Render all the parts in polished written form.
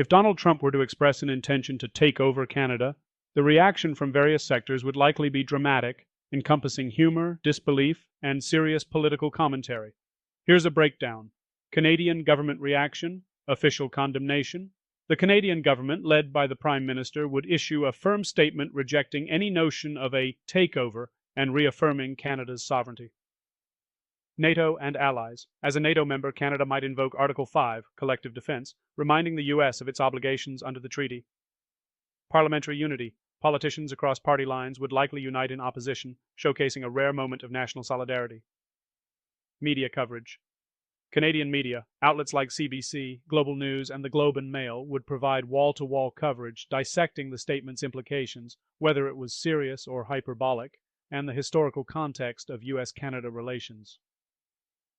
If Donald Trump were to express an intention to take over Canada, the reaction from various sectors would likely be dramatic, encompassing humor, disbelief, and serious political commentary. Here's a breakdown. Canadian government reaction, official condemnation. The Canadian government, led by the Prime Minister, would issue a firm statement rejecting any notion of a takeover and reaffirming Canada's sovereignty. NATO and allies. As a NATO member, Canada might invoke Article 5, collective defense, reminding the U.S. of its obligations under the treaty. Parliamentary unity. Politicians across party lines would likely unite in opposition, showcasing a rare moment of national solidarity. Media coverage. Canadian media, outlets like CBC, Global News, and the Globe and Mail would provide wall-to-wall coverage dissecting the statement's implications, whether it was serious or hyperbolic, and the historical context of U.S.-Canada relations.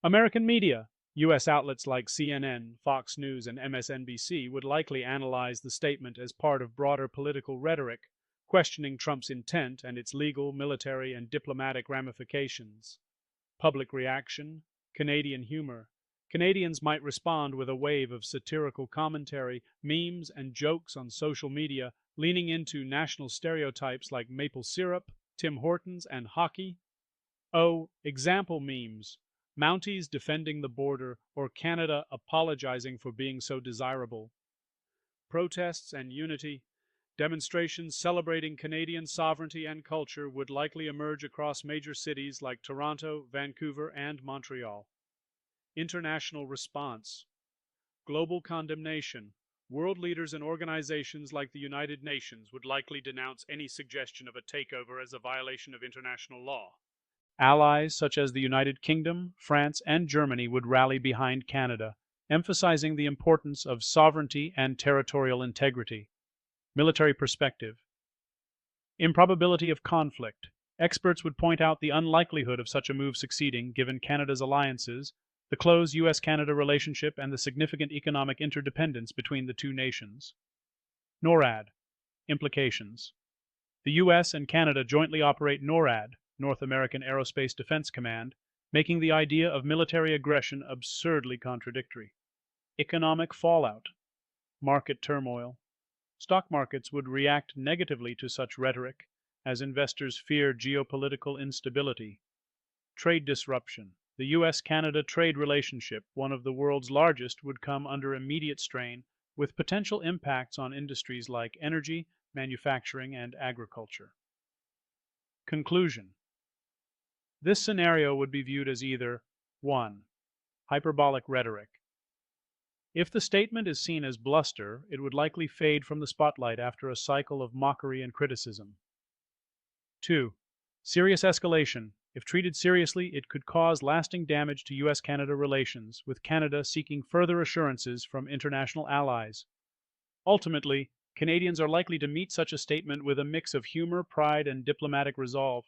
American media, U.S. outlets like CNN, Fox News, and MSNBC would likely analyze the statement as part of broader political rhetoric, questioning Trump's intent and its legal, military, and diplomatic ramifications. Public reaction, Canadian humor. Canadians might respond with a wave of satirical commentary, memes, and jokes on social media, leaning into national stereotypes like maple syrup, Tim Hortons, and hockey. Example memes. Mounties defending the border, or Canada apologizing for being so desirable. Protests and unity. Demonstrations celebrating Canadian sovereignty and culture would likely emerge across major cities like Toronto, Vancouver, and Montreal. International response. Global condemnation. World leaders and organizations like the United Nations would likely denounce any suggestion of a takeover as a violation of international law. Allies such as the United Kingdom, France, and Germany would rally behind Canada, emphasizing the importance of sovereignty and territorial integrity. Military perspective. Improbability of conflict. Experts would point out the unlikelihood of such a move succeeding given Canada's alliances, the close U.S.-Canada relationship, and the significant economic interdependence between the two nations. NORAD. Implications. The U.S. and Canada jointly operate NORAD, North American Aerospace Defense Command, making the idea of military aggression absurdly contradictory. Economic fallout. Market turmoil. Stock markets would react negatively to such rhetoric, as investors fear geopolitical instability. Trade disruption. The U.S.-Canada trade relationship, one of the world's largest, would come under immediate strain, with potential impacts on industries like energy, manufacturing, and agriculture. Conclusion. This scenario would be viewed as either 1. Hyperbolic rhetoric. If the statement is seen as bluster, it would likely fade from the spotlight after a cycle of mockery and criticism. 2. Serious escalation. If treated seriously, it could cause lasting damage to U.S.-Canada relations, with Canada seeking further assurances from international allies. Ultimately, Canadians are likely to meet such a statement with a mix of humor, pride, and diplomatic resolve.